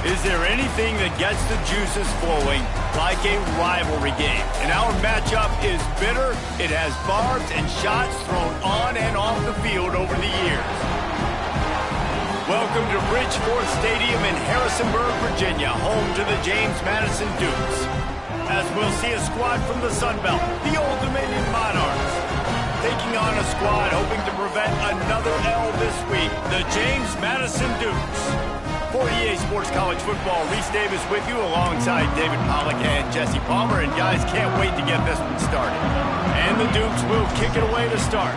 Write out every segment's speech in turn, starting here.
Is there anything that gets the juices flowing like a rivalry game? And our matchup is bitter. It has barbs and shots thrown on and off the field over the years. Welcome to Bridgeforth Stadium in Harrisonburg, Virginia, home to the James Madison Dukes. As we'll see a squad from the Sun Belt, the Old Dominion Monarchs, taking on a squad hoping to prevent another L this week, the James Madison Dukes. For EA Sports College Football, Reese Davis with you alongside David Pollack and Jesse Palmer. And guys, can't wait to get this one started. And the Dukes will kick it away to start.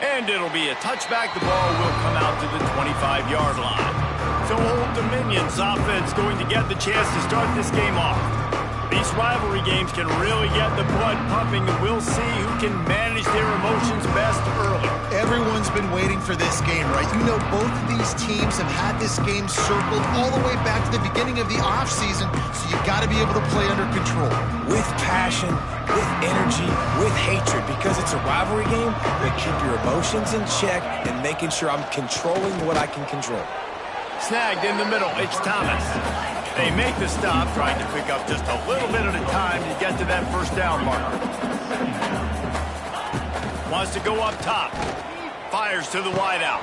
And it'll be a touchback. The ball will come out to the 25-yard line. So Old Dominion's offense going to get the chance to start this game off. These rivalry games can really get the blood pumping, and we'll see who can manage their emotions best early. Everyone's been waiting for this game, right? You know, both of these teams have had this game circled all the way back to the beginning of the offseason, so you got to be able to play under control. With passion, with energy, with hatred, because it's a rivalry game that keep your emotions in check and making sure I'm controlling what I can control. Snagged in the middle, it's Thomas. They make the stop, trying to pick up just a little bit at a time to get to that first down marker. Wants to go up top. Fires to the wideout.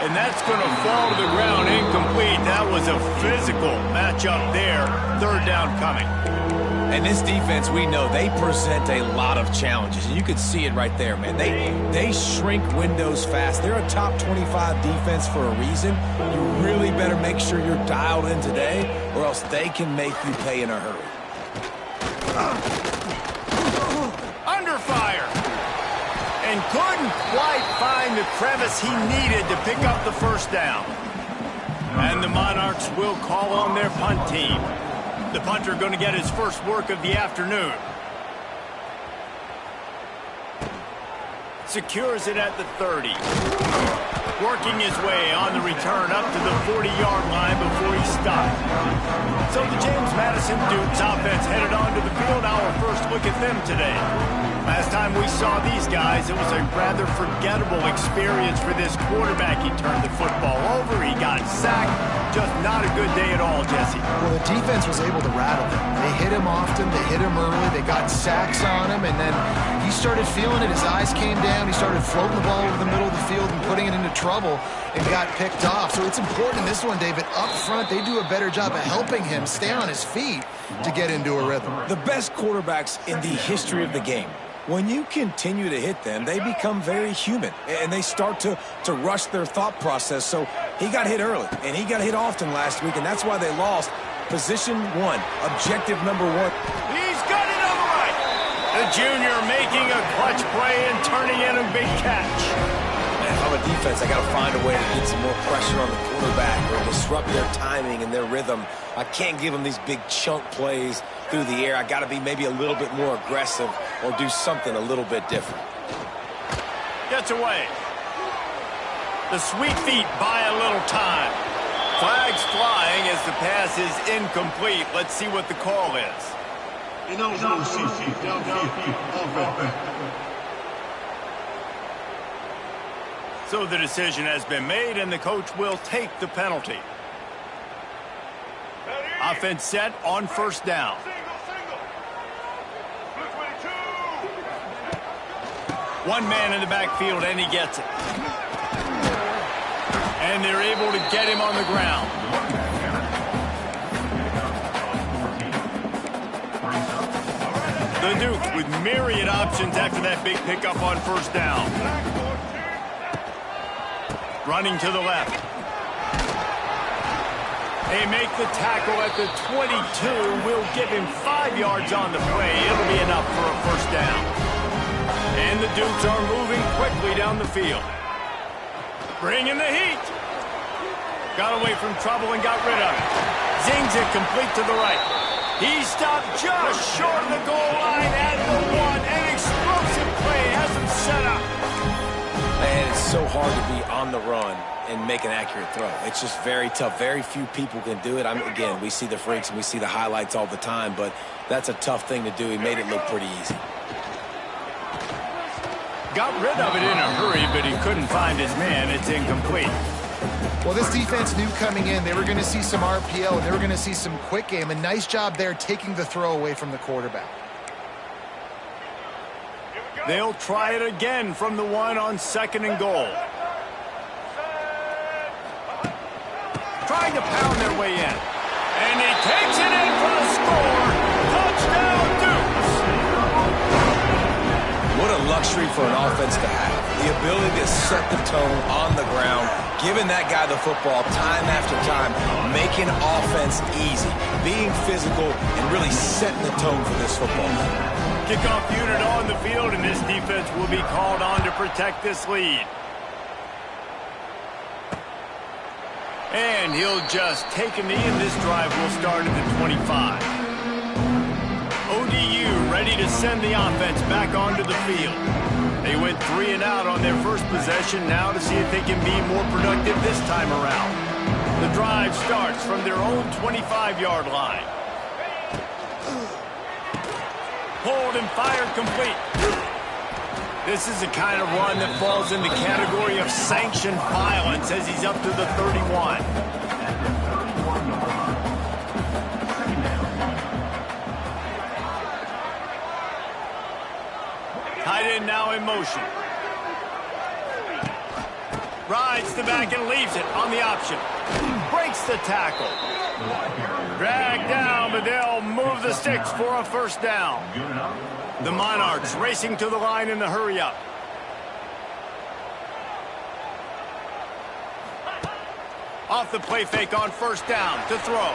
And that's going to fall to the ground incomplete. That was a physical matchup there. Third down coming. And this defense, we know, they present a lot of challenges. And you can see it right there, man. They shrink windows fast. They're a top 25 defense for a reason. You really better make sure you're dialed in today, or else they can make you pay in a hurry. Under fire. And couldn't quite find the crevice he needed to pick up the first down. And the Monarchs will call on their punt team. The punter going to get his first work of the afternoon. Secures it at the 30. Working his way on the return up to the 40-yard line before he stopped. So the James Madison Dukes offense headed onto the field. Our first look at them today. Last time we saw these guys, it was a rather forgettable experience for this quarterback. He turned the football over. He got sacked. Just not a good day at all, Jesse. Well, the defense was able to rattle him. They hit him often. They hit him early. They got sacks on him, and then he started feeling it. His eyes came down. He started floating the ball over the middle of the field and putting it into trouble and got picked off. So it's important in this one, David. Up front, they do a better job of helping him stay on his feet to get into a rhythm. The best quarterbacks in the history of the game, when you continue to hit them, they become very human, and they start to rush their thought process. So he got hit early, and he got hit often last week, and that's why they lost. Position one, objective number one. He's got it on the right. The junior making a clutch play and turning in a big catch. Man, if I'm a defense, I got to find a way to get some more pressure on the quarterback or disrupt their timing and their rhythm. I can't give them these big chunk plays through the air. I got to be maybe a little bit more aggressive or do something a little bit different. Gets away. The sweet feet buy a little time. Flags flying as the pass is incomplete. Let's see what the call is. So the decision has been made, and the coach will take the penalty. Offense set on first down. One man in the backfield, and he gets it. And they're able to get him on the ground. The Dukes with myriad options after that big pickup on first down. Running to the left. They make the tackle at the 22. Will give him 5 yards on the play. It'll be enough for a first down. And the Dukes are moving quickly down the field. Bringing the heat. Got away from trouble and got rid of it. Zings it complete to the right. He stopped just short of the goal line at the 1. An explosive play has him set up. Man, it's so hard to be on the run and make an accurate throw. It's just very tough. Very few people can do it. Again, we see the freaks and we see the highlights all the time, but that's a tough thing to do. He made it look pretty easy. Got rid of it in a hurry, but he couldn't find his man. It's incomplete. Well, this defense knew coming in they were going to see some RPO and they were going to see some quick game. A nice job there taking the throw away from the quarterback. They'll try it again from the 1 on 2nd and goal. Trying to pound their way in. And he takes it in for a score. Touchdown, Dukes! What a luxury for an offense to have. The ability to set the tone on the ground, giving that guy the football time after time, making offense easy, being physical, and really setting the tone for this football game. Kickoff unit on the field, and this defense will be called on to protect this lead. And he'll just take a knee, and this drive will start at the 25. ODU ready to send the offense back onto the field. They went 3 and out on their first possession, now to see if they can be more productive this time around. The drive starts from their own 25-yard line. Pulled and fired complete. This is the kind of run that falls in the category of sanctioned violence as he's up to the 31. Tight end now in motion. Rides the back and leaves it on the option. Breaks the tackle. Dragged down, but they'll move the sticks for a first down. The Monarchs racing to the line in the hurry-up. Off the play fake on first down to throw.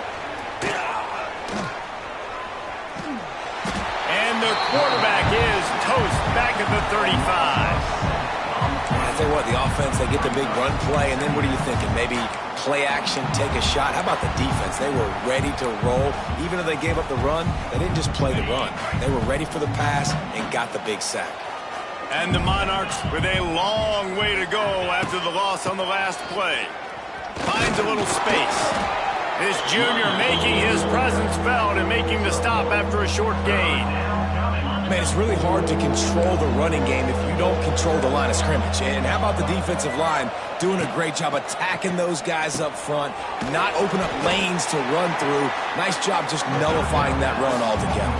And the quarterback is toast back at the 35. I tell you what, the offense, they get the big run play, and then what are you thinking? Maybe play action, take a shot. How about the defense? They were ready to roll. Even though they gave up the run, they didn't just play the run. They were ready for the pass and got the big sack. And the Monarchs with a long way to go after the loss on the last play. Finds a little space. This junior making his presence felt and making the stop after a short gain. Man, it's really hard to control the running game if you don't control the line of scrimmage. And how about the defensive line doing a great job attacking those guys up front, not open up lanes to run through. Nice job just nullifying that run altogether.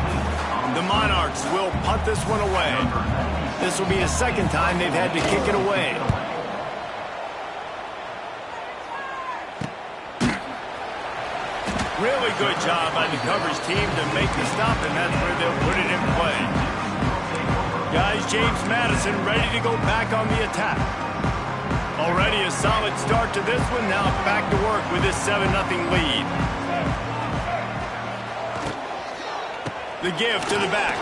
The Monarchs will punt this one away. This will be the second time they've had to kick it away. Really good job by the coverage team to make the stop, and that's where they'll put it in play. Guys, James Madison ready to go back on the attack. Already a solid start to this one. Now back to work with this 7-0 lead. The give to the back.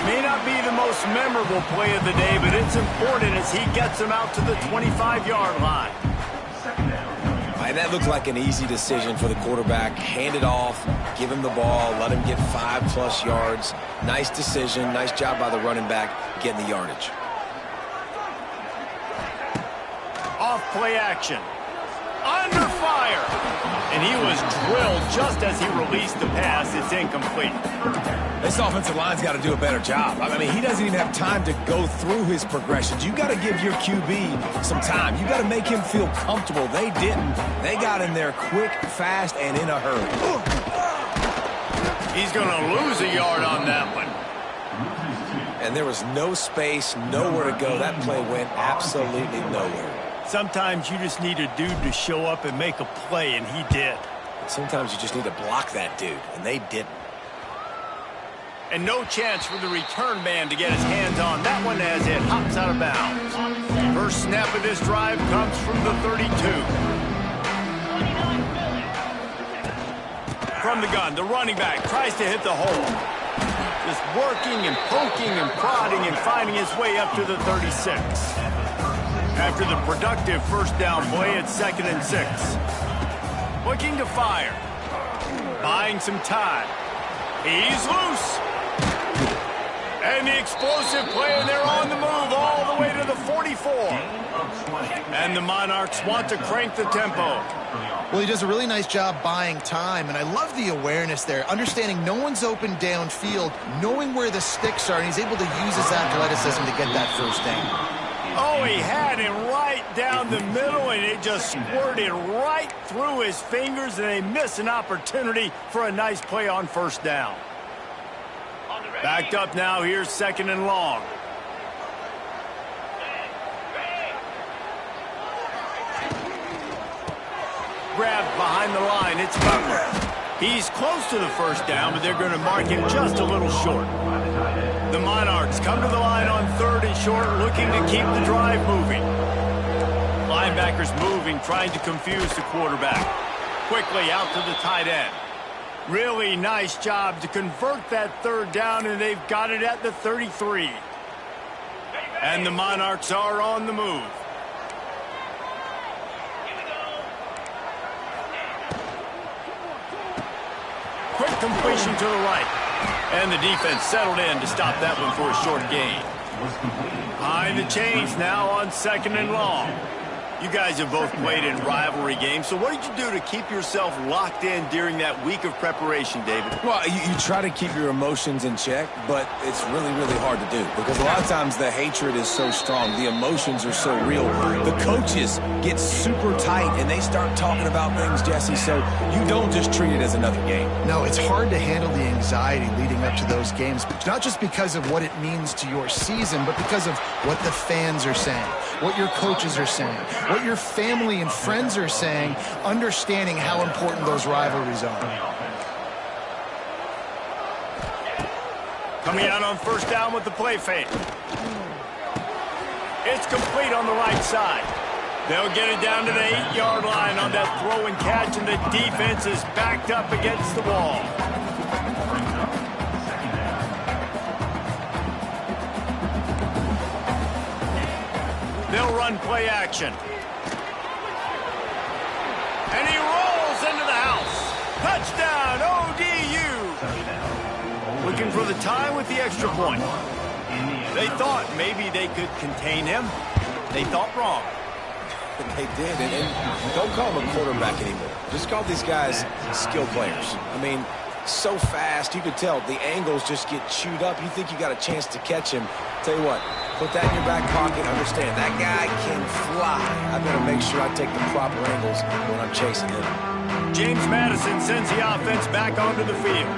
May not be the most memorable play of the day, but it's important as he gets him out to the 25-yard line. And that looked like an easy decision for the quarterback. Hand it off, give him the ball, let him get 5+ yards. Nice decision, nice job by the running back getting the yardage. Off play action. Under fire. And he was drilled just as he released the pass. It's incomplete. This offensive line's got to do a better job. I mean, he doesn't even have time to go through his progressions. You got to give your QB some time. You got to make him feel comfortable. They didn't. They got in there quick, fast, and in a hurry. He's going to lose a yard on that one. And there was no space, nowhere to go. That play went absolutely nowhere. Sometimes you just need a dude to show up and make a play, and he did. Sometimes you just need to block that dude, and they didn't. And no chance for the return man to get his hands on that one as it hops out of bounds. First snap of this drive comes from the 32. From the gun, the running back tries to hit the hole. Just working and poking and prodding and finding his way up to the 36. After the productive first down play, it's 2nd and 6. Looking to fire. Buying some time. He's loose. And the explosive play, and they're on the move all the way to the 44. And the Monarchs want to crank the tempo. Well, he does a really nice job buying time, and I love the awareness there, understanding no one's open downfield, knowing where the sticks are, and he's able to use his athleticism to get that first down. Oh, he had him right down the middle, and it just squirted right through his fingers, and they miss an opportunity for a nice play on first down. Backed up now, here's 2nd and long. Grabbed behind the line, it's Butler. He's close to the first down, but they're going to mark him just a little short. The Monarchs come to the line on 3rd and short, looking to keep the drive moving. Linebackers moving, trying to confuse the quarterback. Quickly out to the tight end. Really nice job to convert that 3rd down, and they've got it at the 33. And the Monarchs are on the move. Quick completion to the right. And the defense settled in to stop that one for a short gain. Behind the chains now on 2nd and long. You guys have both played in rivalry games, so what did you do to keep yourself locked in during that week of preparation, David? Well, you try to keep your emotions in check, but it's really, really hard to do because a lot of times the hatred is so strong. The emotions are so real. The coaches get super tight, and they start talking about things, Jesse, so you don't just treat it as another game. No, it's hard to handle the anxiety leading up to those games, not just because of what it means to your season, but because of what the fans are saying, what your coaches are saying, what your family and friends are saying, understanding how important those rivalries are. Coming out on first down with the play fake. It's complete on the right side. They'll get it down to the 8-yard line on that throw and catch, and the defense is backed up against the wall. They'll run play action. And he rolls into the house. Touchdown, ODU. Looking for the tie with the extra point. They thought maybe they could contain him. They thought wrong. They did, and don't call them a quarterback anymore. Just call these guys skill players. I mean, so fast, you could tell the angles just get chewed up. You think you got a chance to catch him. Tell you what, put that in your back pocket. Understand, that guy can fly. I better make sure I take the proper angles when I'm chasing him. James Madison sends the offense back onto the field.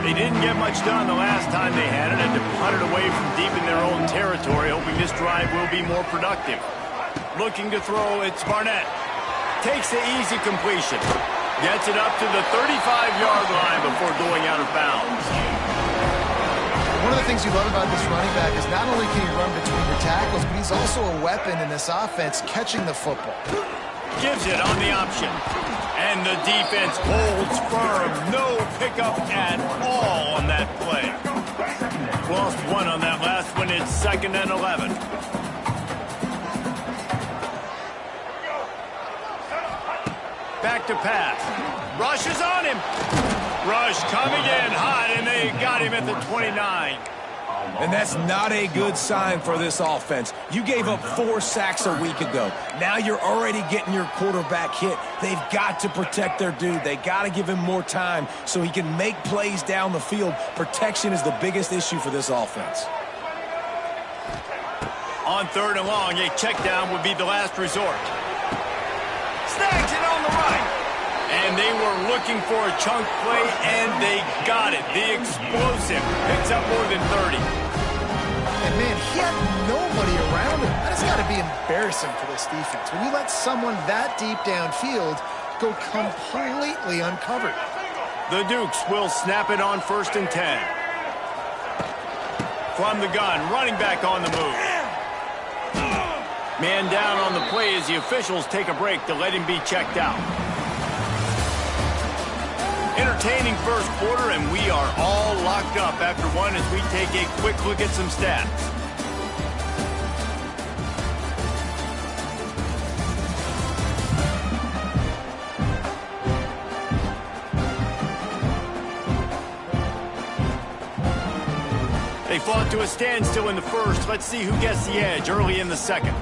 They didn't get much done the last time they had it, and to punt it away from deep in their own territory, hoping this drive will be more productive. Looking to throw, it's Barnett. Takes the easy completion. Gets it up to the 35-yard line before going out of bounds. One of the things you love about this running back is not only can he run between your tackles, but he's also a weapon in this offense catching the football. Gives it on the option. And the defense holds firm. No pickup at all on that play. Lost one on that last one. It's 2nd and 11. Back to pass. Rush is on him. Rush coming in hot, and they got him at the 29. And that's not a good sign for this offense. You gave up 4 sacks a week ago. Now you're already getting your quarterback hit. They've got to protect their dude. They got to give him more time so he can make plays down the field. Protection is the biggest issue for this offense. On 3rd and long, a check down would be the last resort. Snags it on the right. And they were looking for a chunk play, and they got it. The explosive picks up more than 30. And, man, he had nobody around him. That has got to be embarrassing for this defense. When you let someone that deep downfield go completely uncovered. The Dukes will snap it on 1st and 10. From the gun, running back on the move. Man down on the play as the officials take a break to let him be checked out. Entertaining first quarter, and we are all locked up after one as we take a quick look at some stats. They fought to a standstill in the first. Let's see who gets the edge early in the second.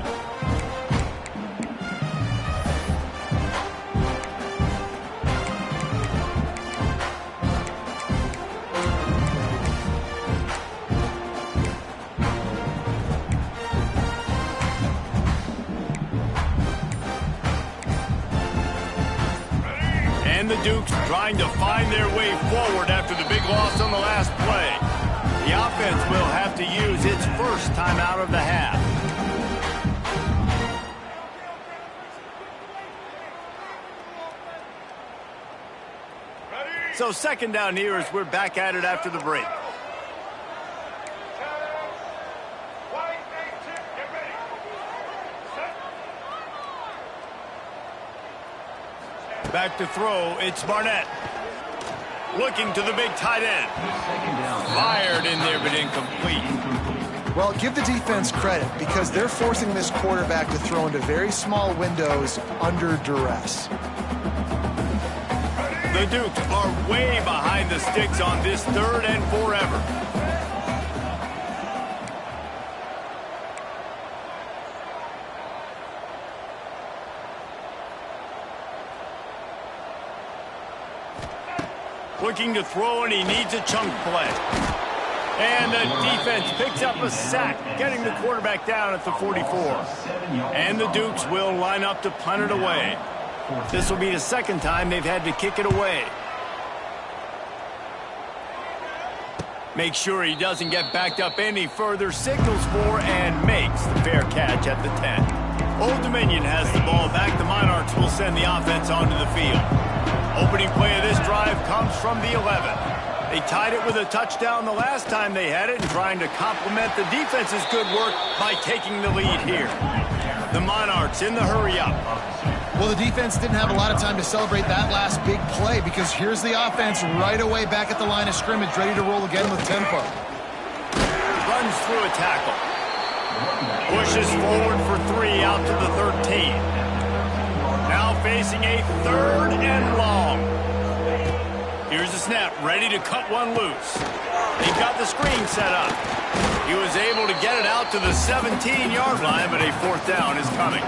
Dukes trying to find their way forward after the big loss on the last play. The offense will have to use its first timeout of the half. So second down here as we're back at it after the break. Back to throw, it's Barnett. Looking to the big tight end. Fired in there, but incomplete. Well, give the defense credit because they're forcing this quarterback to throw into very small windows under duress. The Dukes are way behind the sticks on this 3rd and forever. Looking to throw, and he needs a chunk play. And the defense picks up a sack, getting the quarterback down at the 44. And the Dukes will line up to punt it away. This will be the second time they've had to kick it away. Make sure he doesn't get backed up any further. Signals for and makes the fair catch at the 10. Old Dominion has the ball back. The Monarchs will send the offense onto the field. Opening play of this drive comes from the 11. They tied it with a touchdown the last time they had it and trying to complement the defense's good work by taking the lead here. The Monarchs in the hurry-up. Well, the defense didn't have a lot of time to celebrate that last big play because here's the offense right away back at the line of scrimmage, ready to roll again with tempo. Runs through a tackle. Pushes forward for 3 out to the 13. Now facing a 3rd and long. Here's the snap, ready to cut one loose. They've got the screen set up. He was able to get it out to the 17-yard line, but a 4th down is coming.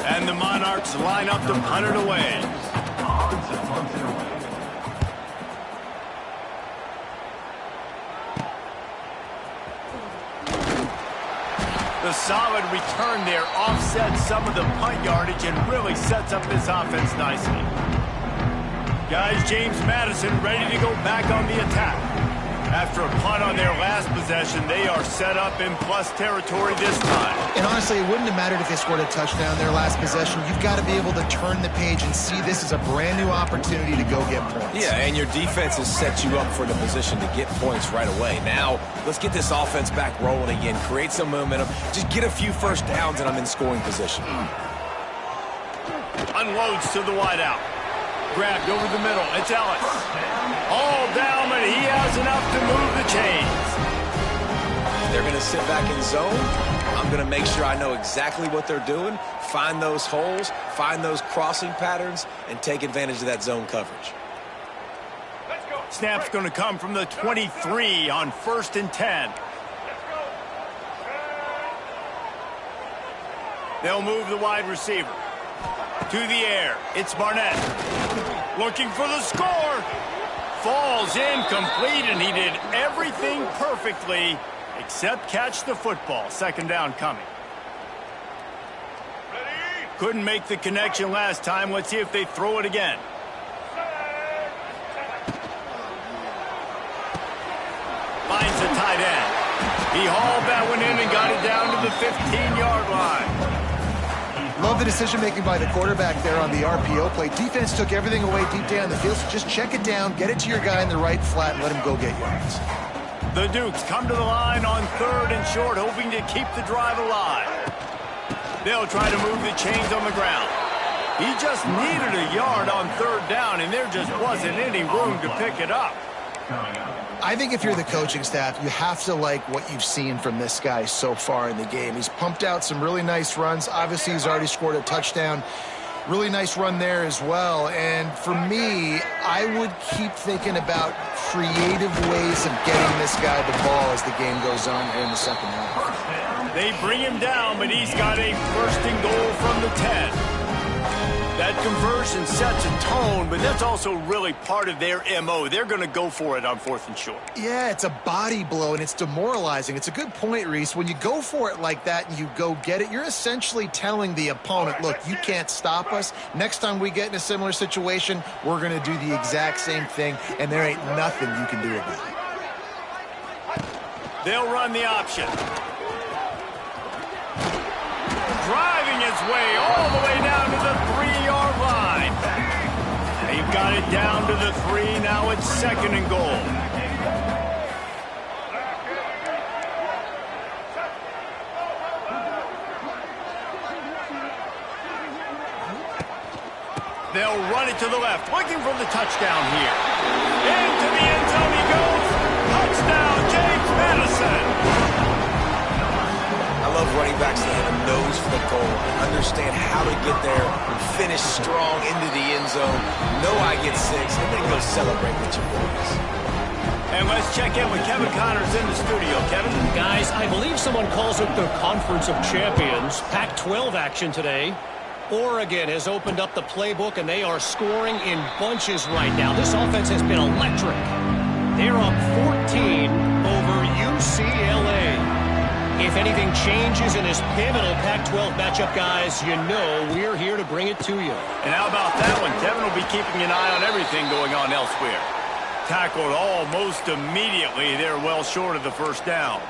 And the Monarchs line up to punt it away. The solid return there offsets some of the punt yardage and really sets up this offense nicely. Guys, James Madison ready to go back on the attack. After a punt on their last possession, they are set up in plus territory this time. And honestly, it wouldn't have mattered if they scored a touchdown their last possession. You've got to be able to turn the page and see this as a brand new opportunity to go get points. Yeah, and your defense has set you up for the position to get points right away. Now, let's get this offense back rolling again, create some momentum, just get a few first downs, and I'm in scoring position. Unloads to the wideout. Grabbed over the middle. It's Ellis. All down, but he has enough to move the chains. They're going to sit back in zone. I'm going to make sure I know exactly what they're doing, find those holes, find those crossing patterns, and take advantage of that zone coverage. Let's go. Snap's going to come from the 23 on 1st and 10. They'll move the wide receiver. To the air, it's Barnett. Looking for the score. Falls incomplete, and he did everything perfectly except catch the football. 2nd down coming. Couldn't make the connection last time. Let's see if they throw it again. Finds the tight end. He hauled that one in and got it down to the 15-yard line. Love the decision-making by the quarterback there on the RPO play. Defense took everything away deep down the field, so just check it down, get it to your guy in the right flat, and let him go get yards. The Dukes come to the line on 3rd and short, hoping to keep the drive alive. They'll try to move the chains on the ground. He just needed a yard on 3rd down, and there just wasn't any room to pick it up. I think if you're the coaching staff, you have to like what you've seen from this guy so far in the game. He's pumped out some really nice runs. Obviously, he's already scored a touchdown. Really nice run there as well. And for me, I would keep thinking about creative ways of getting this guy the ball as the game goes on here in the second half. They bring him down, but he's got a 1st and goal from the 10. That conversion sets a tone, but that's also really part of their MO. They're going to go for it on 4th and short. Yeah, it's a body blow, and it's demoralizing. It's a good point, Reese. When you go for it like that and you go get it, you're essentially telling the opponent, look, you can't stop us. Next time we get in a similar situation, we're going to do the exact same thing, and there ain't nothing you can do about it. They'll run the option. Driving his way all the way down to the 3-yard line. They've got it down to the 3. Now it's 2nd and goal. They'll run it to the left, looking for the touchdown here. Into the end zone he goes. Touchdown, James Madison. I love running backs that have a nose for the goal, understand how to get there, finish strong into the end zone, know I get 6, and then go celebrate with your boys. And let's check in with Kevin Connors in the studio. Kevin? Guys, I believe someone calls it the Conference of Champions. Pac-12 action today. Oregon has opened up the playbook, and they are scoring in bunches right now. This offense has been electric. They're up 14 over UCLA. If anything changes in this pivotal Pac-12 matchup, guys, you know we're here to bring it to you. And how about that one? Kevin will be keeping an eye on everything going on elsewhere. Tackled almost immediately. They're well short of the 1st down.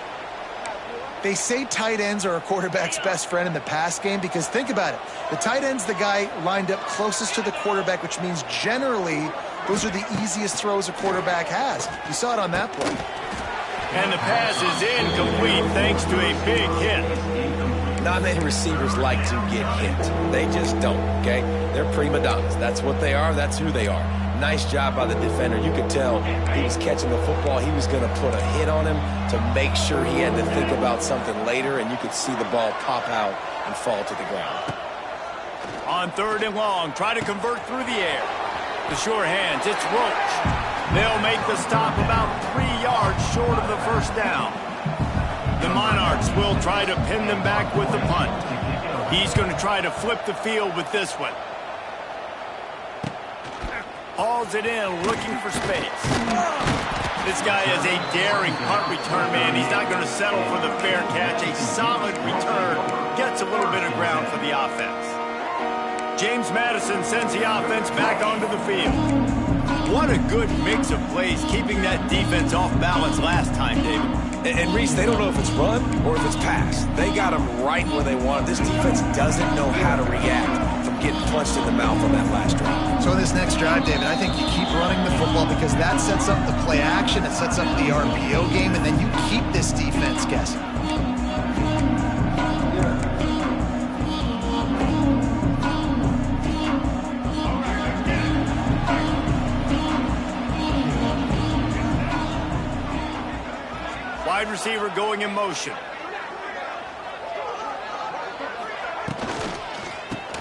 They say tight ends are a quarterback's best friend in the pass game because think about it. The tight end's the guy lined up closest to the quarterback, which means generally those are the easiest throws a quarterback has. You saw it on that play. And the pass is incomplete thanks to a big hit. Not many receivers like to get hit. They just don't, okay? They're prima donnas. That's what they are. That's who they are. Nice job by the defender. You could tell he was catching the football. He was going to put a hit on him to make sure he had to think about something later, and you could see the ball pop out and fall to the ground. On 3rd and long, try to convert through the air. The sure hands, it's Roach. They'll make the stop about 3 yards short of the 1st down. The Monarchs will try to pin them back with the punt. He's going to try to flip the field with this one. Hauls it in, looking for space. This guy is a daring punt return man. He's not going to settle for the fair catch. A solid return gets a little bit of ground for the offense. James Madison sends the offense back onto the field. What a good mix of plays, keeping that defense off balance last time, David. And Reese, they don't know if it's run or if it's pass. They got them right where they want them. This defense doesn't know how to react from getting punched in the mouth on that last drive. So in this next drive, David, I think you keep running the football because that sets up the play action, it sets up the RPO game, and then you keep this defense guessing. Wide receiver going in motion.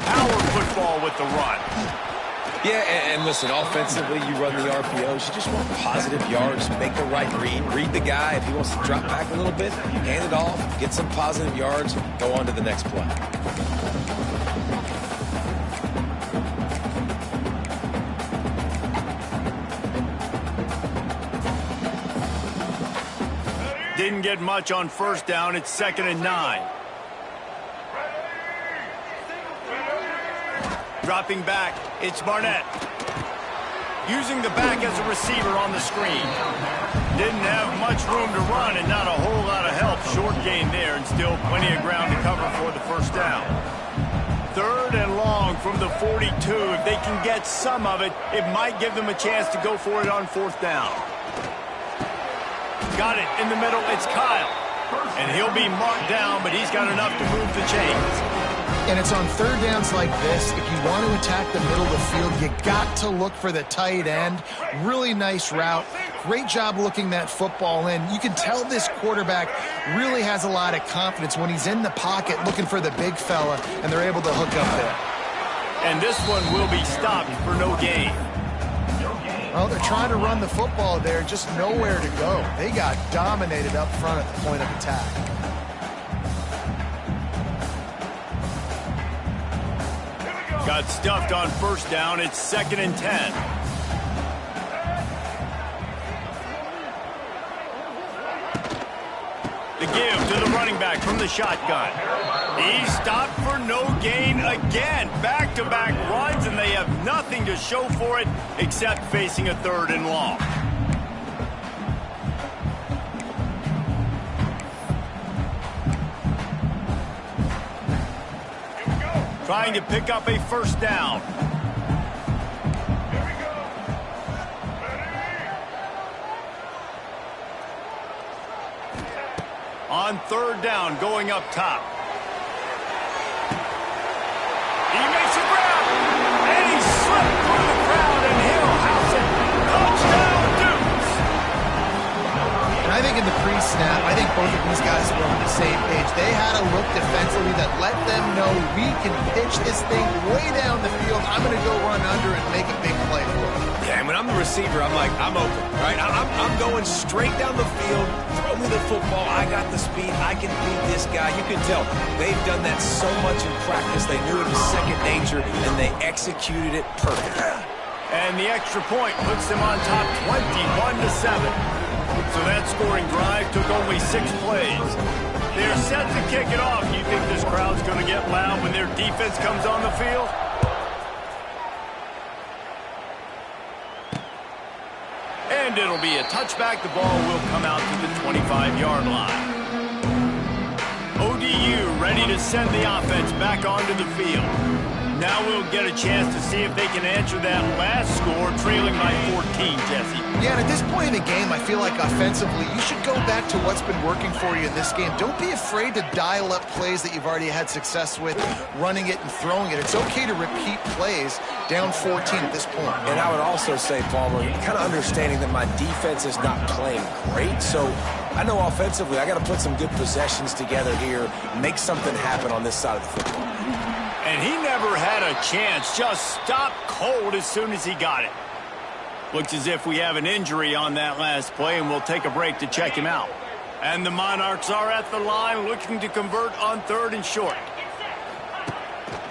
Power football with the run. Yeah, and listen, offensively, you run the RPOs. You just want positive yards, make the right read the guy. If he wants to drop back a little bit, hand it off, get some positive yards, go on to the next play. Didn't get much on 1st down. It's 2nd and 9. Dropping back, it's Barnett. Using the back as a receiver on the screen. Didn't have much room to run and not a whole lot of help. Short gain there and still plenty of ground to cover for the 1st down. 3rd and long from the 42. If they can get some of it, it might give them a chance to go for it on 4th down. Got it in the middle. It's Kyle. And he'll be marked down, but he's got enough to move the chains. And it's on 3rd downs like this. If you want to attack the middle of the field, you got to look for the tight end. Really nice route. Great job looking that football in. You can tell this quarterback really has a lot of confidence when he's in the pocket looking for the big fella, and they're able to hook up there. And this one will be stopped for no gain. Well, they're trying to run the football there, just nowhere to go. They got dominated up front at the point of attack. Got stuffed on first down. It's 2nd and 10. The give to the running back from the shotgun. He stopped for no gain again. Back-to-back runs, and they have nothing to show for it except facing a 3rd and long. Trying to pick up a first down. On 3rd down, going up top. He makes a grab, and he slipped through the crowd, and he'll house it. Touchdown, Dukes! And I think in the pre-snap, I think both of these guys were on the same page. They had a look defensively that let them know we can pitch this thing way down the field. I'm going to go run under and make a big play for it. Yeah, and when I'm the receiver, I'm like, I'm open, right? I'm going straight down the field. Throw me the football. I got the speed. I can beat this guy. You can tell they've done that so much in practice. They knew it was second nature, and they executed it perfectly. And the extra point puts them on top 21-7. So that scoring drive took only 6 plays. They're set to kick it off. You think this crowd's going to get loud when their defense comes on the field? And it'll be a touchback. The ball will come out to the 25-yard line. ODU ready to send the offense back onto the field. Now we'll get a chance to see if they can answer that last score, trailing by 14, Jesse. Yeah, and at this point in the game, I feel like offensively, you should go back to what's been working for you in this game. Don't be afraid to dial up plays that you've already had success with, running it and throwing it. It's okay to repeat plays down 14 at this point. And I would also say, Palmer, kind of understanding that my defense is not playing great, so I know offensively I got to put some good possessions together here, make something happen on this side of the football. And he never had a chance, just stopped cold as soon as he got it. Looks as if we have an injury on that last play, and we'll take a break to check him out. And the Monarchs are at the line looking to convert on 3rd and short.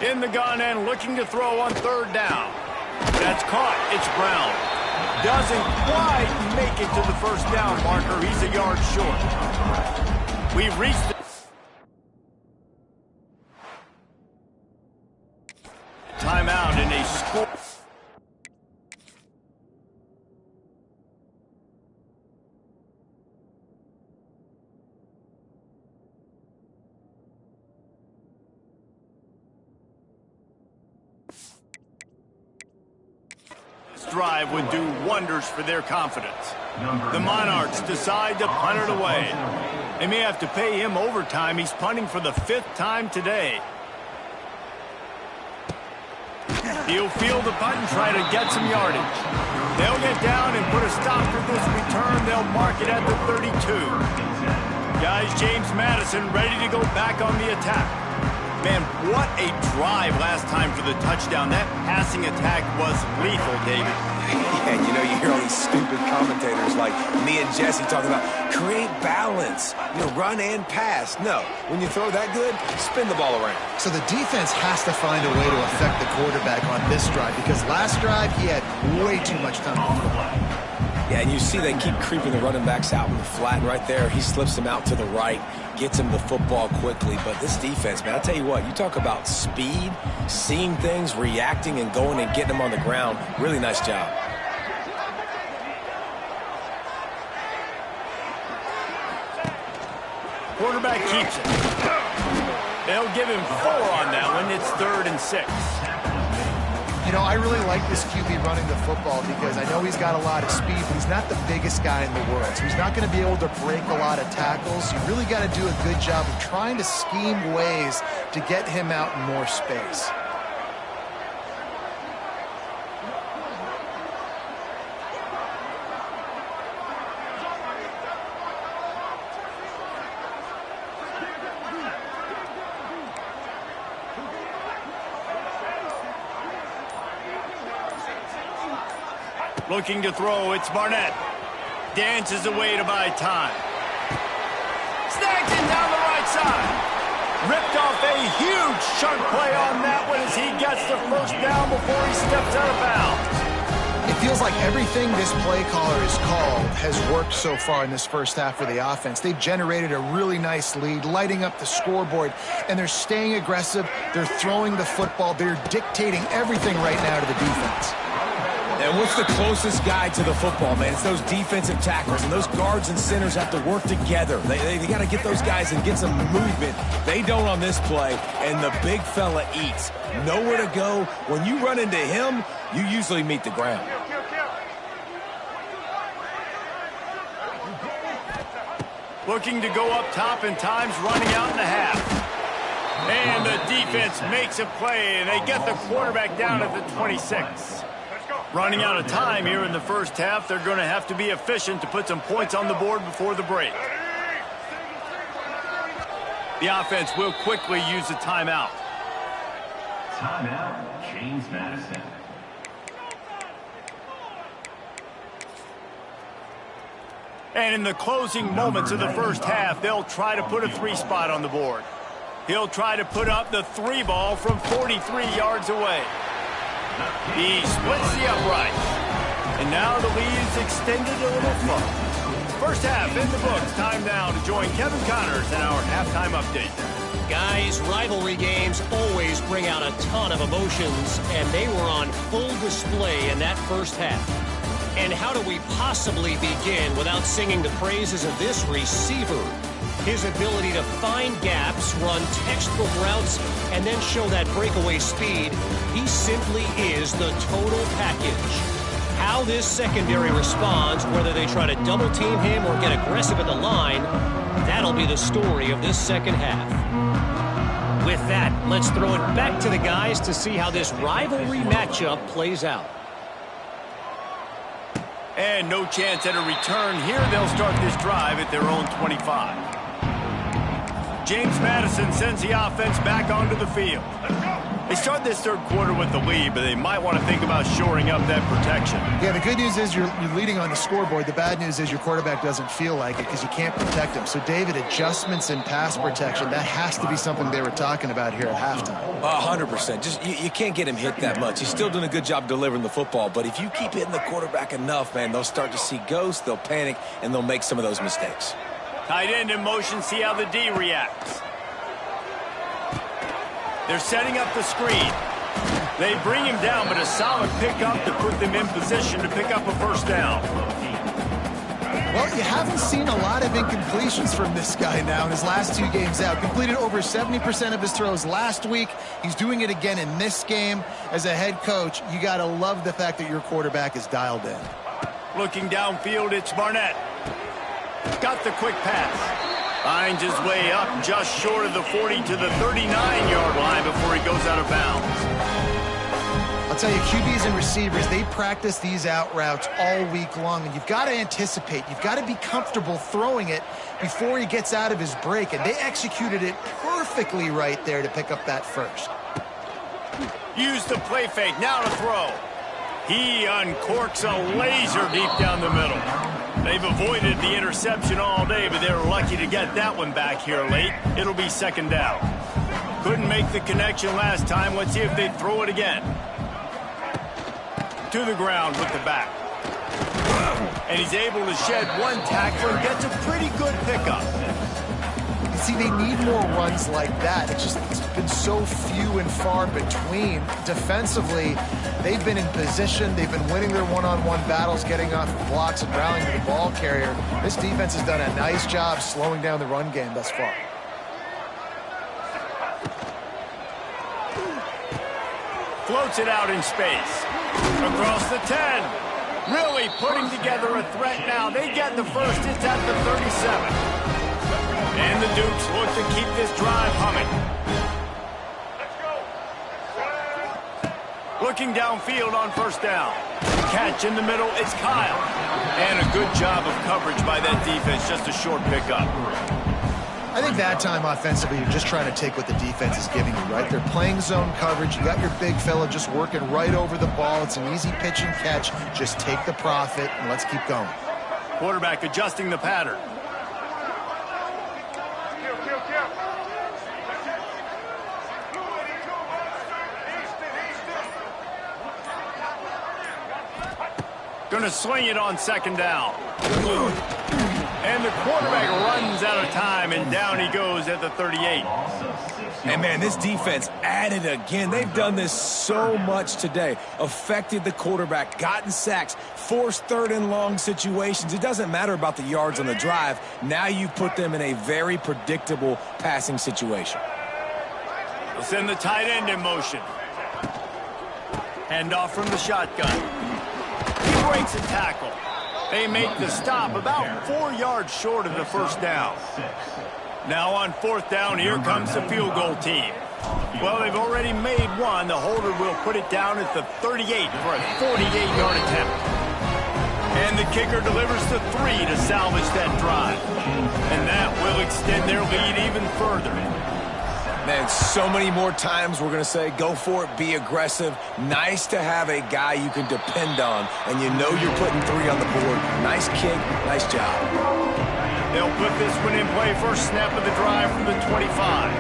In the gun and looking to throw on 3rd down. That's caught. It's Brown. Doesn't quite make it to the first down marker. He's a yard short. We've reached the timeout in a score. This drive would do wonders for their confidence. The Monarchs decide to punt it away. They may have to pay him overtime. He's punting for the 5th time today. He'll field the punt and try to get some yardage. They'll get down and put a stop to this return. They'll mark it at the 32. Guys, James Madison ready to go back on the attack. Man, what a drive last time for the touchdown. That passing attack was lethal, David. Yeah, you know, you hear all these stupid commentators like me and Jesse talking about create balance, you know, run and pass. No, when you throw that good, spin the ball around. So the defense has to find a way to affect the quarterback on this drive, because last drive he had way too much time on the fly. Yeah, and you see they keep creeping the running backs out in the flat, and right there he slips them out to the right, gets him the football quickly. But this defense, man, I'll tell you what, you talk about speed, seeing things, reacting, and going and getting them on the ground. Really nice job. Quarterback keeps it. They'll give him 4 on that one. It's 3rd and 6. You know, I really like this QB running the football because I know he's got a lot of speed, but he's not the biggest guy in the world. So he's not going to be able to break a lot of tackles. You really got to do a good job of trying to scheme ways to get him out in more space. Looking to throw, it's Barnett. Dances away to buy time. Snagged in down the right side. Ripped off a huge chunk play on that one as he gets the first down before he steps out of bounds. It feels like everything this play caller has called has worked so far in this first half for the offense. They've generated a really nice lead, lighting up the scoreboard, and they're staying aggressive. They're throwing the football. They're dictating everything right now to the defense. And what's the closest guy to the football, man? It's those defensive tackles, and those guards and centers have to work together. They got to get those guys and get some movement. They don't on this play, and the big fella eats. Nowhere to go. When you run into him, you usually meet the ground. Looking to go up top, and time's running out in the half. And the defense makes a play, and they get the quarterback down at the 26. Running out of time here in the first half. They're going to have to be efficient to put some points on the board before the break. The offense will quickly use a timeout. Timeout, James Madison. And in the closing moments of the first half, they'll try to put a 3-spot on the board. He'll try to put up the 3 ball from 43 yards away. He splits the upright. And now the lead is extended a little further. First half in the books. Time now to join Kevin Connors in our halftime update. Guys, rivalry games always bring out a ton of emotions, and they were on full display in that first half. And how do we possibly begin without singing the praises of this receiver? His ability to find gaps, run textbook routes, and then show that breakaway speed. He simply is the total package. How this secondary responds, whether they try to double team him or get aggressive at the line, that'll be the story of this second half. With that, let's throw it back to the guys to see how this rivalry matchup plays out. And no chance at a return here. They'll start this drive at their own 25. James Madison sends the offense back onto the field. They start this third quarter with the lead, but they might want to think about shoring up that protection. Yeah, the good news is you're leading on the scoreboard. The bad news is your quarterback doesn't feel like it because you can't protect him. So, David, adjustments in pass protection, that has to be something they were talking about here at halftime. 100%. Just you can't get him hit that much. He's still doing a good job delivering the football, but if you keep hitting the quarterback enough, man, they'll start to see ghosts, they'll panic, and they'll make some of those mistakes. Tight end in motion, see how the D reacts. They're setting up the screen. They bring him down, but a solid pickup to put them in position to pick up a first down. Well, you haven't seen a lot of incompletions from this guy now in his last 2 games out. Completed over 70% of his throws last week. He's doing it again in this game. As a head coach, you got to love the fact that your quarterback is dialed in. Looking downfield, it's Barnett. Got the quick pass. Finds his way up just short of the 40 to the 39-yard line before he goes out of bounds. I'll tell you, QBs and receivers, they practice these out routes all week long, and you've got to anticipate. You've got to be comfortable throwing it before he gets out of his break, and they executed it perfectly right there to pick up that first. Use the play fake, now to throw. He uncorks a laser deep down the middle. They've avoided the interception all day, but they're lucky to get that one back here late. It'll be second down. Couldn't make the connection last time. Let's see if they throw it again. To the ground with the back. And he's able to shed one tackler and gets a pretty good pickup. You see, they need more runs like that. It's been so few and far between. Defensively, they've been in position. They've been winning their one-on-one battles, getting off the blocks and rallying to the ball carrier. This defense has done a nice job slowing down the run game thus far. Floats it out in space. Across the 10. Really putting together a threat now. They get the first. It's at the 37. And the Dukes look to keep this drive humming. Looking downfield on first down. Catch in the middle, it's Kyle. And a good job of coverage by that defense, just a short pickup. I think that time offensively, you're just trying to take what the defense is giving you, right? They're playing zone coverage. You got your big fella just working right over the ball. It's an easy pitch and catch. Just take the profit and let's keep going. Quarterback adjusting the pattern. Gonna sling it on second down. And the quarterback runs out of time, and down he goes at the 38. And, man, this defense added again. They've done this so much today. Affected the quarterback, gotten sacks, forced third and long situations. It doesn't matter about the yards on the drive. Now you put them in a very predictable passing situation. They'll send the tight end in motion. Hand off from the shotgun. He breaks a tackle. They make the stop about 4 yards short of the first down. Now on fourth down, here comes the field goal team. Well, they've already made one. The holder will put it down at the 38 for a 48-yard attempt. And the kicker delivers the 3 to salvage that drive. And that will extend their lead even further. Man, so many more times we're going to say, go for it, be aggressive. Nice to have a guy you can depend on, and you know you're putting 3 on the board. Nice kick, nice job. They'll put this one in play, first snap of the drive from the 25.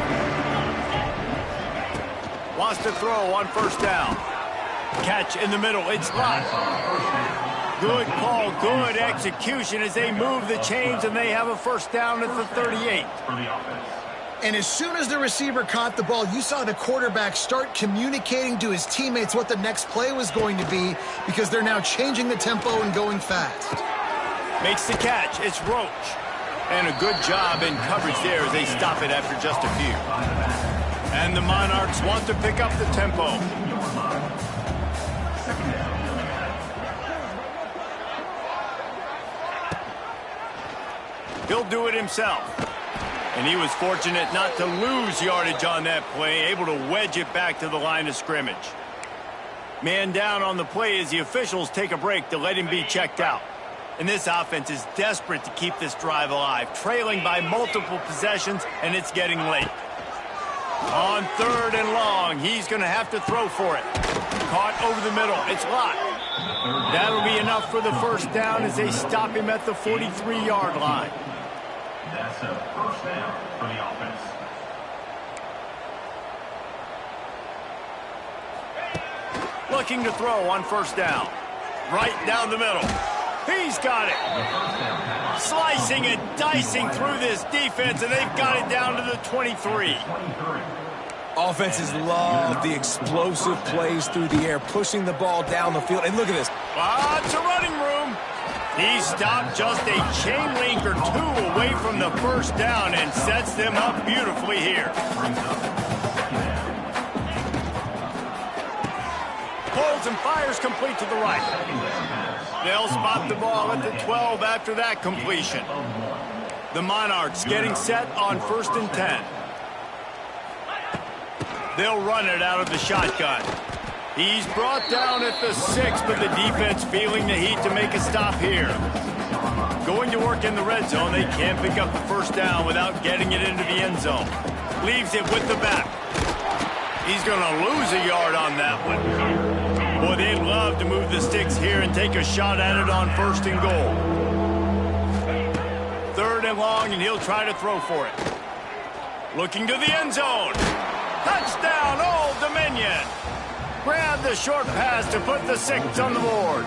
Wants to throw on first down. Catch in the middle, it's locked. Good call, good execution as they move the chains, and they have a first down at the 38. And as soon as the receiver caught the ball, you saw the quarterback start communicating to his teammates what the next play was going to be, because they're now changing the tempo and going fast. Makes the catch. It's Roach. And a good job in coverage there as they stop it after just a few. And the Monarchs want to pick up the tempo. He'll do it himself. And he was fortunate not to lose yardage on that play, able to wedge it back to the line of scrimmage. Man down on the play as the officials take a break to let him be checked out. And this offense is desperate to keep this drive alive, trailing by multiple possessions, and it's getting late. On third and long, he's going to have to throw for it. Caught over the middle. It's locked. That'll be enough for the first down as they stop him at the 43-yard line. That's a first down for the offense. Looking to throw on first down. Right down the middle. He's got it. Slicing and dicing through this defense, and they've got it down to the 23. Offenses love the explosive plays through the air, pushing the ball down the field. And look at this. Lots of running room. He stopped just a chain link or 2 away from the first down and sets them up beautifully here. Pulls and fires complete to the right. They'll spot the ball at the 12 after that completion. The Monarchs getting set on first and 10. They'll run it out of the shotgun. He's brought down at the 6, but the defense feeling the heat to make a stop here. Going to work in the red zone, they can't pick up the first down without getting it into the end zone. Leaves it with the back. He's going to lose a yard on that one. Boy, they'd love to move the sticks here and take a shot at it on first and goal. Third and long, and he'll try to throw for it. Looking to the end zone. Touchdown, Old Dominion. Grab the short pass to put the 6 on the board.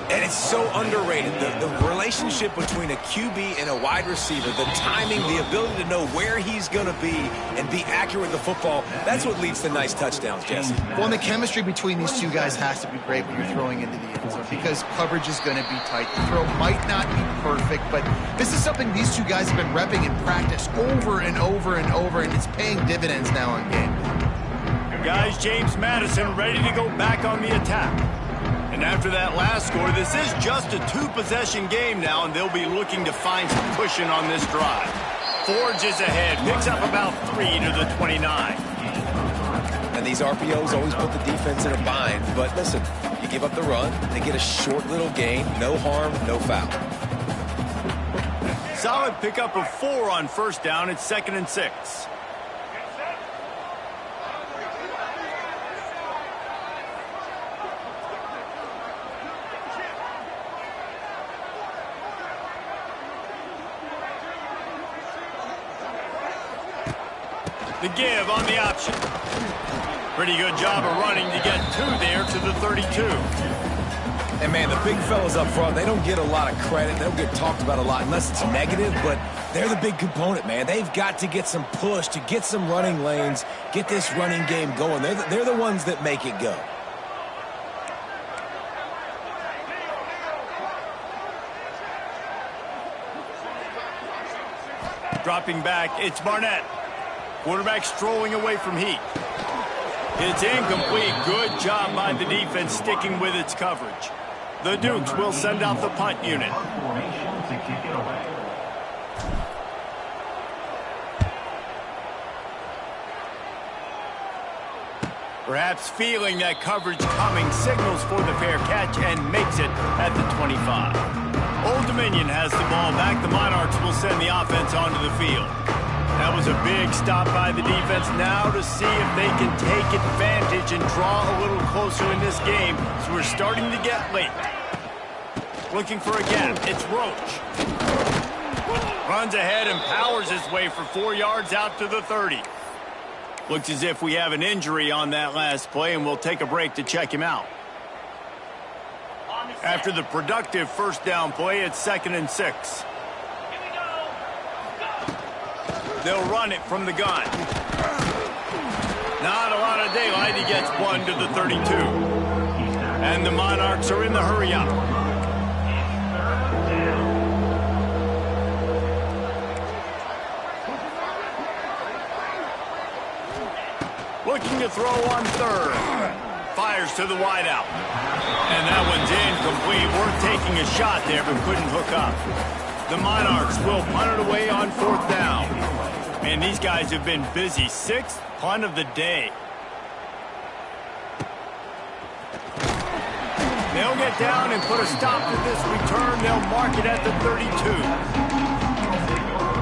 And it's so underrated. The relationship between a QB and a wide receiver, the timing, the ability to know where he's going to be and be accurate with the football, that's what leads to nice touchdowns, Jesse. Well, and the chemistry between these two guys has to be great when you're throwing into the end zone, because coverage is going to be tight. The throw might not be perfect, but this is something these two guys have been repping in practice over and over and over, and it's paying dividends now in game. Guys, James Madison ready to go back on the attack. And after that last score, this is just a 2-possession game now, and they'll be looking to find some cushion on this drive. Forges ahead, picks up about 3 to the 29. And these RPOs always put the defense in a bind. But listen, you give up the run, they get a short little gain, no harm, no foul. Solid pickup of 4 on first down. It's 2nd and 6. The give on the option. Pretty good job of running to get 2 there to the 32. And, man, the big fellas up front, they don't get a lot of credit. They don't get talked about a lot unless it's negative, but they're the big component, man. They've got to get some push, to get some running lanes, get this running game going. They're the ones that make it go. Dropping back, it's Barnett. Quarterback strolling away from Heat. It's incomplete. Good job by the defense sticking with its coverage. The Dukes will send out the punt unit. Formation to kick it away. Perhaps feeling that coverage coming, signals for the fair catch and makes it at the 25. Old Dominion has the ball back. The Monarchs will send the offense onto the field. That was a big stop by the defense. Now to see if they can take advantage and draw a little closer in this game, as we're starting to get late. Looking for a gap. It's Roach. Runs ahead and powers his way for 4 yards out to the 30. Looks as if we have an injury on that last play, and we'll take a break to check him out. After the productive first down play, it's 2nd and 6. They'll run it from the gun. Not a lot of daylight. He gets one to the 32. And the Monarchs are in the hurry-up. Looking to throw on 3rd. Fires to the wideout. And that one's incomplete. Worth taking a shot there, but couldn't hook up. The Monarchs will punt it away on 4th down. And these guys have been busy. 6th punt of the day. They'll get down and put a stop to this return. They'll mark it at the 32.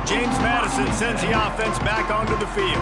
James Madison sends the offense back onto the field.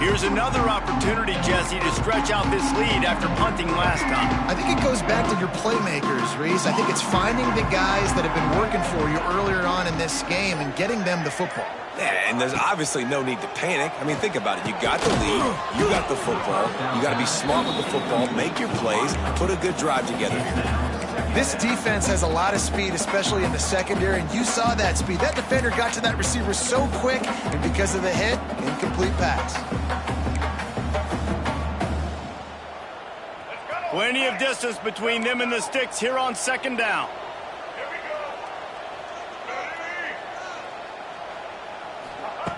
Here's another opportunity, Jesse, to stretch out this lead after punting last time. I think it goes back to your playmakers, Reese. I think it's finding the guys that have been working for you earlier on in this game and getting them the football. Yeah, and there's obviously no need to panic. I mean, think about it. You got the lead. You got the football. You got to be smart with the football, make your plays, put a good drive together here. This defense has a lot of speed, especially in the secondary, and you saw that speed. That defender got to that receiver so quick, and because of the hit, incomplete pass. Plenty of distance between them and the sticks here on 2nd down.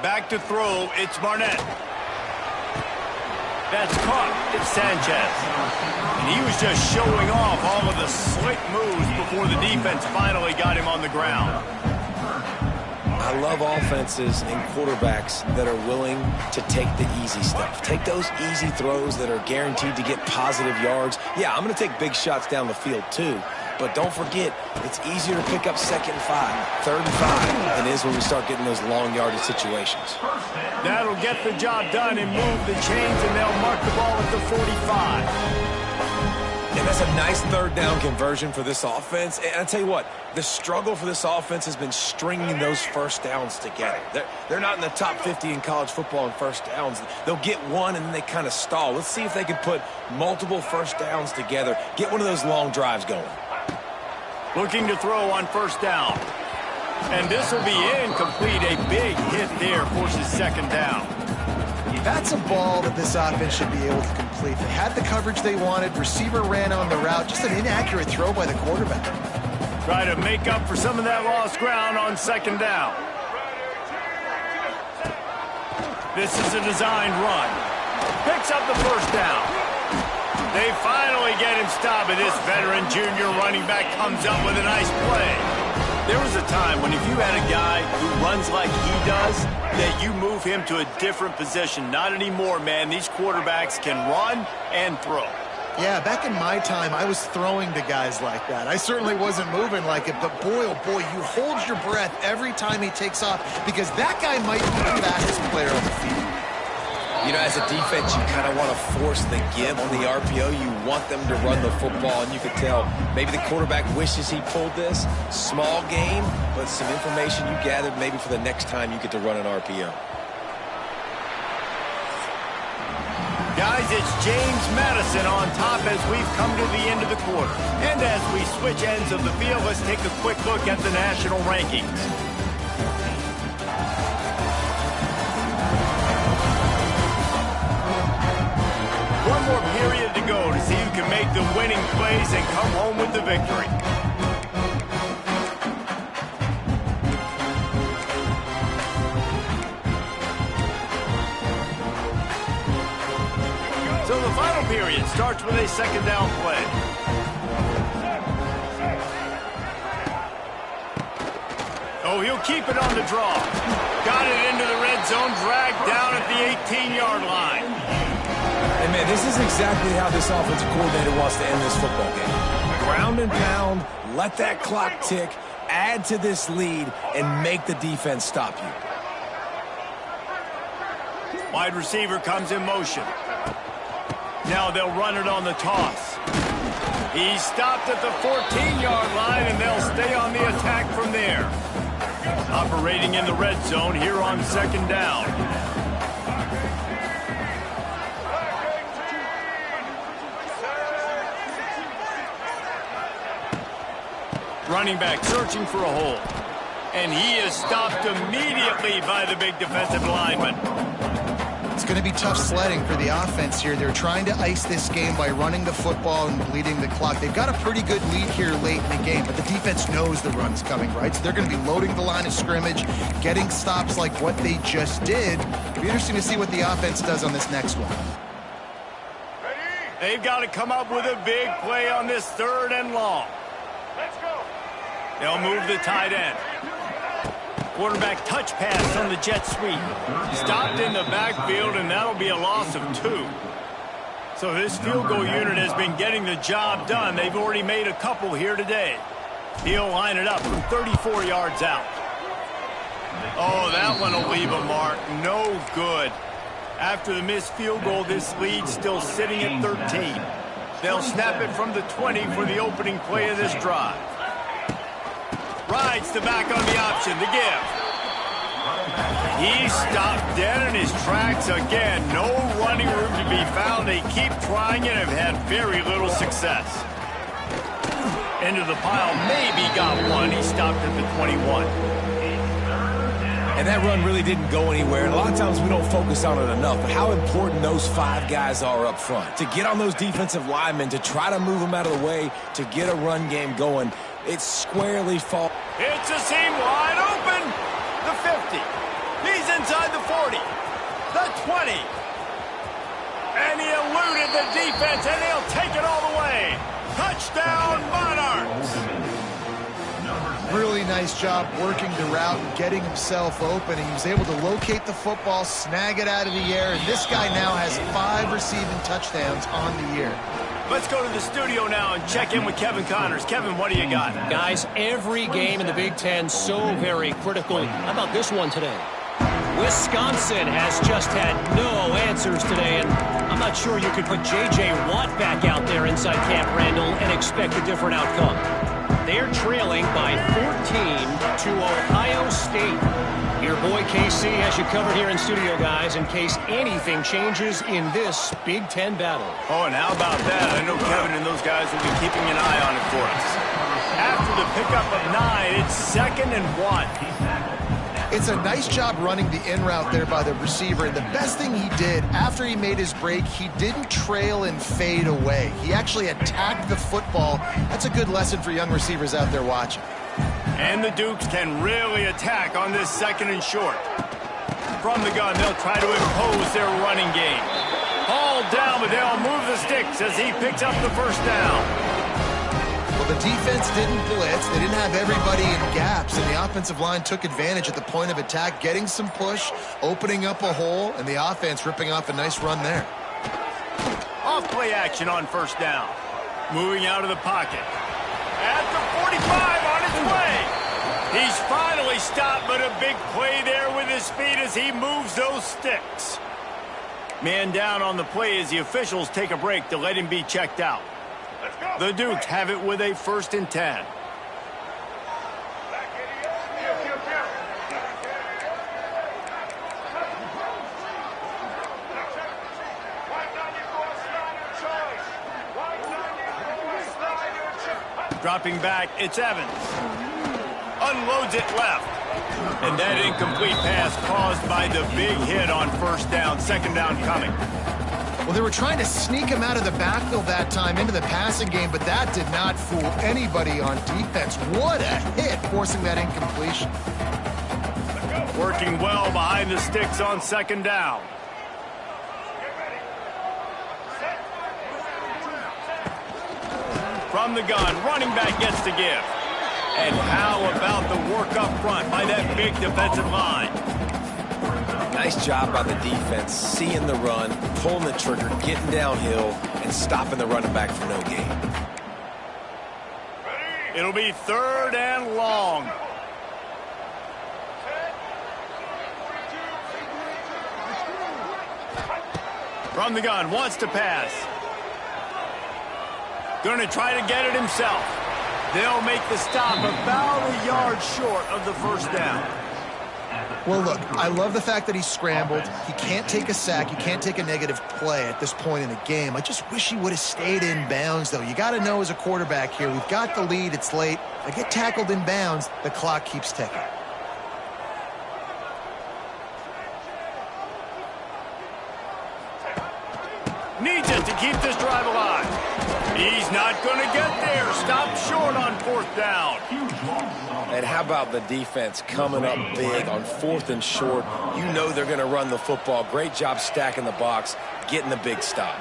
Back to throw, it's Barnett. That's caught, it's Sanchez. And he was just showing off all of the slick moves before the defense finally got him on the ground. I love offenses and quarterbacks that are willing to take the easy stuff. Take those easy throws that are guaranteed to get positive yards. Yeah, I'm going to take big shots down the field too. But don't forget, it's easier to pick up 2nd and 5, 3rd and 5 than it is when we start getting those long yardage situations. That'll get the job done and move the chains, and they'll mark the ball at the 45. And that's a nice 3rd down conversion for this offense. And I tell you what, the struggle for this offense has been stringing those first downs together. They're not in the top 50 in college football in first downs. They'll get one and then they kind of stall. Let's see if they can put multiple first downs together, get one of those long drives going. Looking to throw on 1st down. And this will be incomplete. A big hit there forces 2nd down. That's a ball that this offense should be able to complete. They had the coverage they wanted. Receiver ran on the route. Just an inaccurate throw by the quarterback. Try to make up for some of that lost ground on 2nd down. This is a designed run. Picks up the 1st down. They finally get him stopped, and this veteran junior running back comes up with a nice play. There was a time when if you had a guy who runs like he does, that you move him to a different position. Not anymore, man. These quarterbacks can run and throw. Yeah, back in my time, I was throwing to guys like that. I certainly wasn't moving like it, but boy, oh boy, you hold your breath every time he takes off because that guy might be the fastest player on the field. You know, as a defense, you kind of want to force the give on the RPO. You want them to run the football, and you could tell maybe the quarterback wishes he pulled this. Small game, but some information you gathered maybe for the next time you get to run an RPO. Guys, it's James Madison on top as we've come to the end of the quarter. And as we switch ends of the field, let's take a quick look at the national rankings. One more period to go to see who can make the winning plays and come home with the victory. So the final period starts with a second down play. Oh, he'll keep it on the draw. Got it into the red zone, dragged down at the 18-yard line. And man, this is exactly how this offensive coordinator wants to end this football game. Ground and pound, let that clock tick, add to this lead, and make the defense stop you. Wide receiver comes in motion. Now they'll run it on the toss. He's stopped at the 14-yard line, and they'll stay on the attack from there. Operating in the red zone here on second down. Running back searching for a hole. And he is stopped immediately by the big defensive lineman. It's going to be tough sledding for the offense here. They're trying to ice this game by running the football and bleeding the clock. They've got a pretty good lead here late in the game, but the defense knows the run's coming, right? So they're going to be loading the line of scrimmage, getting stops like what they just did. It'll be interesting to see what the offense does on this next one. They've got to come up with a big play on this third and long. They'll move the tight end. Quarterback touch pass on the jet sweep. Stopped in the backfield, and that'll be a loss of 2. So this field goal unit has been getting the job done. They've already made a couple here today. He'll line it up from 34 yards out. Oh, that one will leave a mark. No good. After the missed field goal, this lead's still sitting at 13. They'll snap it from the 20 for the opening play of this drive. Rides the back on the option, the give. He stopped dead in his tracks again. No running room to be found. They keep trying it and have had very little success. Into the pile, maybe got one. He stopped at the 21. And that run really didn't go anywhere. And a lot of times we don't focus on it enough, but how important those 5 guys are up front. To get on those defensive linemen, to try to move them out of the way, to get a run game going, it's squarely fall. It's a seam wide open. The 50. He's inside the 40. The 20. And he eluded the defense, and they'll take it all the way. Touchdown, Monarchs. Really nice job working the route and getting himself open. He was able to locate the football, snag it out of the air, and this guy now has 5 receiving touchdowns on the year. Let's go to the studio now and check in with Kevin Connors. Kevin, what do you got? Guys, every game in the Big Ten so very critical. How about this one today? Wisconsin has just had no answers today, and I'm not sure you could put J.J. Watt back out there inside Camp Randall and expect a different outcome. They're trailing by 14 to Ohio State. Your boy KC has you covered here in studio, guys, in case anything changes in this Big Ten battle. Oh, and how about that? I know Kevin and those guys will be keeping an eye on it for us. After the pickup of 9, it's 2nd and 1. It's a nice job running the in route there by the receiver, and the best thing he did after he made his break, he didn't trail and fade away. He actually attacked the football. That's a good lesson for young receivers out there watching. And the Dukes can really attack on this 2nd and short. From the gun, they'll try to impose their running game. Hauled down, but they'll move the sticks as he picks up the first down. Well, the defense didn't blitz. They didn't have everybody in gaps, and the offensive line took advantage at the point of attack, getting some push, opening up a hole, and the offense ripping off a nice run there. Off play action on first down. Moving out of the pocket. At the 45 on his way. He's finally stopped, but a big play there with his feet as he moves those sticks. Man down on the play as the officials take a break to let him be checked out. The Dukes have it with a 1st and 10. Dropping back, it's Evans. Unloads it left. And that incomplete pass caused by the big hit on first down, second down coming. Well, they were trying to sneak him out of the backfield that time into the passing game, but that did not fool anybody on defense. What a hit, forcing that incompletion. Working well behind the sticks on second down. From the gun, running back gets the give. And how about the work up front by that big defensive line? Nice job by the defense, seeing the run, pulling the trigger, getting downhill, and stopping the running back for no gain. It'll be third and long. From the gun, wants to pass. Going to try to get it himself. They'll make the stop about a yard short of the first down. Well, look, I love the fact that he scrambled. He can't take a sack. You can't take a negative play at this point in the game. I just wish he would have stayed in bounds, though. You got to know as a quarterback here, we've got the lead. It's late. If I get tackled in bounds, the clock keeps ticking. Needs it to keep this drive alive. He's not going to get there. Stop short on fourth down. And how about the defense coming up big on fourth and short? You know they're going to run the football. Great job stacking the box, getting the big stop.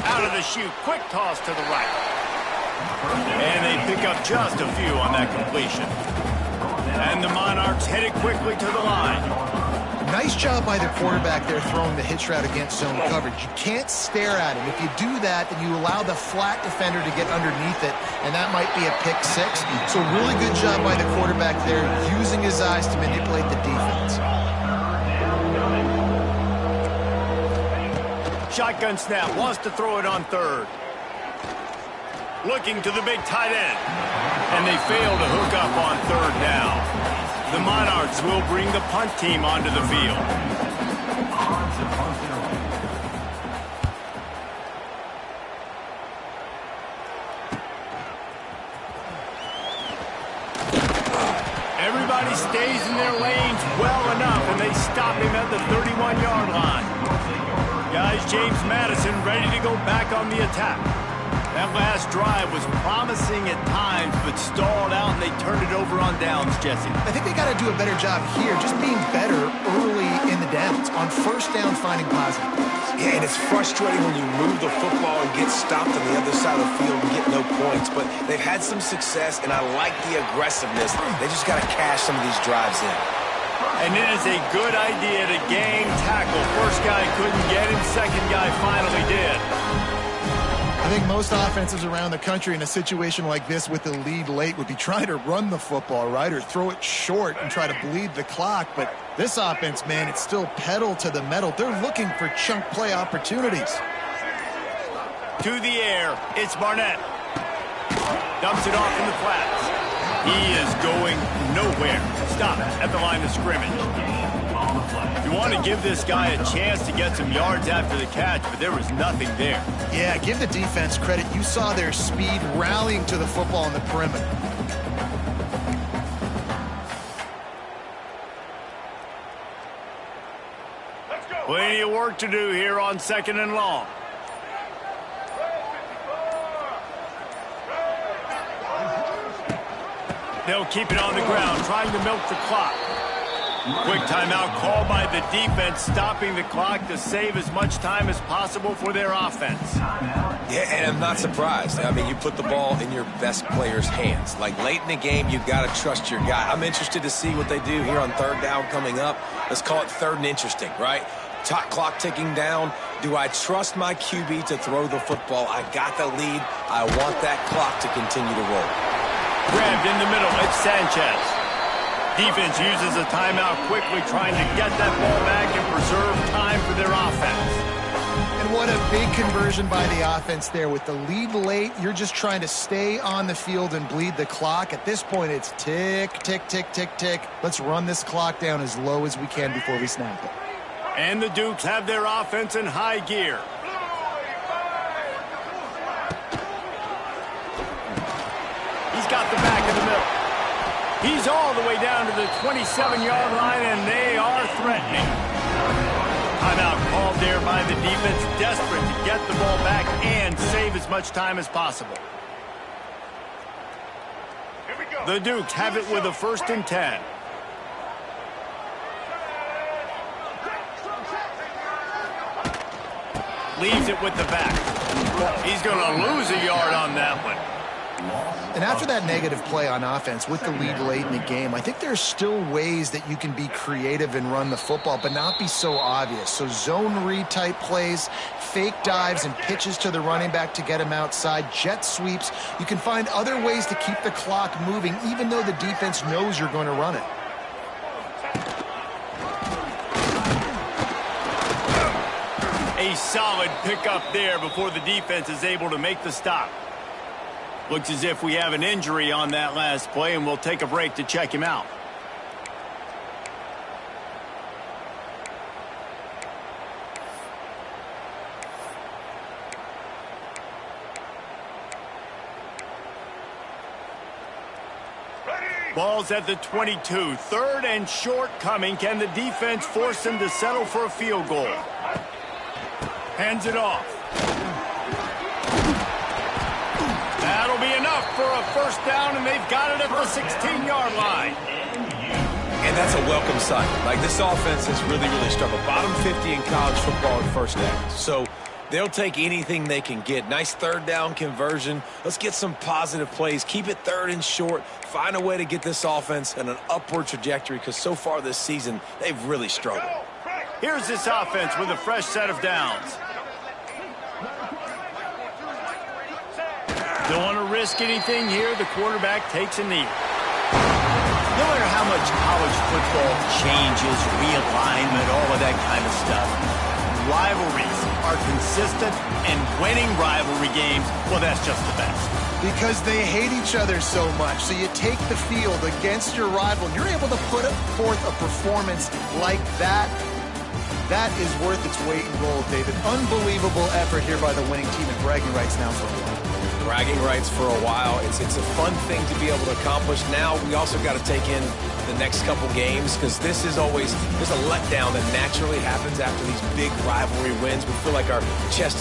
Out of the chute, quick toss to the right. And they pick up just a few on that completion. And the Monarchs headed quickly to the line. Nice job by the quarterback there throwing the hitch route against zone coverage. You can't stare at him. If you do that, then you allow the flat defender to get underneath it, and that might be a pick six. So really good job by the quarterback there, using his eyes to manipulate the defense. Shotgun snap, wants to throw it on third. Looking to the big tight end. And they fail to hook up on third down. The Monarchs will bring the punt team onto the field. Everybody stays in their lanes well enough, and they stop him at the 31-yard line. Guys, James Madison ready to go back on the attack. That last drive was promising at times, but stalled out, and they turned it over on downs, Jesse. I think they got to do a better job here, just being better early in the downs. On first down, finding positive plays. Yeah, and it's frustrating when you move the football and get stopped on the other side of the field and get no points. But they've had some success, and I like the aggressiveness. They just got to cash some of these drives in. And it is a good idea to gang tackle. First guy couldn't get him, second guy finally did. I think most offenses around the country in a situation like this with the lead late would be trying to run the football, right, or throw it short and try to bleed the clock. But this offense, man, it's still pedal to the metal. They're looking for chunk play opportunities. To the air, it's Barnett. Dumps it off in the flats. He is going nowhere. Stop at the line of scrimmage. You want to give this guy a chance to get some yards after the catch, but there was nothing there. Yeah, give the defense credit. You saw their speed rallying to the football on the perimeter. Plenty of work to do here on second and long. They'll keep it on the ground, trying to milk the clock. Quick timeout called by the defense, stopping the clock to save as much time as possible for their offense. Yeah, and I'm not surprised. I mean, you put the ball in your best player's hands. Like, late in the game, you got to trust your guy. I'm interested to see what they do here on third down coming up. Let's call it third and interesting, right? Top clock ticking down. Do I trust my QB to throw the football? I got the lead. I want that clock to continue to roll. Grabbed in the middle, it's Sanchez. Defense uses a timeout quickly, trying to get that ball back and preserve time for their offense. And what a big conversion by the offense there. With the lead late, you're just trying to stay on the field and bleed the clock. At this point, it's tick, tick, tick, tick, tick. Let's run this clock down as low as we can before we snap it. And the Dukes have their offense in high gear. He's got the back in the middle. He's all the way down to the 27-yard line, and they are threatening. Timeout called there by the defense, desperate to get the ball back and save as much time as possible. The Dukes have it with a 1st and 10. Leaves it with the back. He's going to lose a yard on that one. And after that negative play on offense with the lead late in the game, I think there's still ways that you can be creative and run the football, but not be so obvious. So zone read type plays, fake dives and pitches to the running back to get him outside, jet sweeps. You can find other ways to keep the clock moving, even though the defense knows you're going to run it. A solid pickup there before the defense is able to make the stop. Looks as if we have an injury on that last play, and we'll take a break to check him out. Ball's at the 22. 3rd and short coming. Can the defense force him to settle for a field goal? Hands it off. That'll be enough for a 1st down, and they've got it at the 16-yard line. And that's a welcome sight. Like, this offense has really, really struggled. Bottom 50 in college football in 1st downs. So they'll take anything they can get. Nice 3rd down conversion. Let's get some positive plays. Keep it 3rd and short. Find a way to get this offense in an upward trajectory, because so far this season, they've really struggled. Here's this offense with a fresh set of downs. Don't want to risk anything here. The quarterback takes a knee. No matter how much college football changes, realignment, all of that kind of stuff, rivalries are consistent, and winning rivalry games, well, that's just the best. Because they hate each other so much. So you take the field against your rival. You're able to put forth a performance like that. That is worth its weight in gold, David. Unbelievable effort here by the winning team, and bragging rights now for a while. Bragging rights for a while. It's a fun thing to be able to accomplish. Now we also got to take in the next couple games, because this is always, there's a letdown that naturally happens after these big rivalry wins. We feel like our chest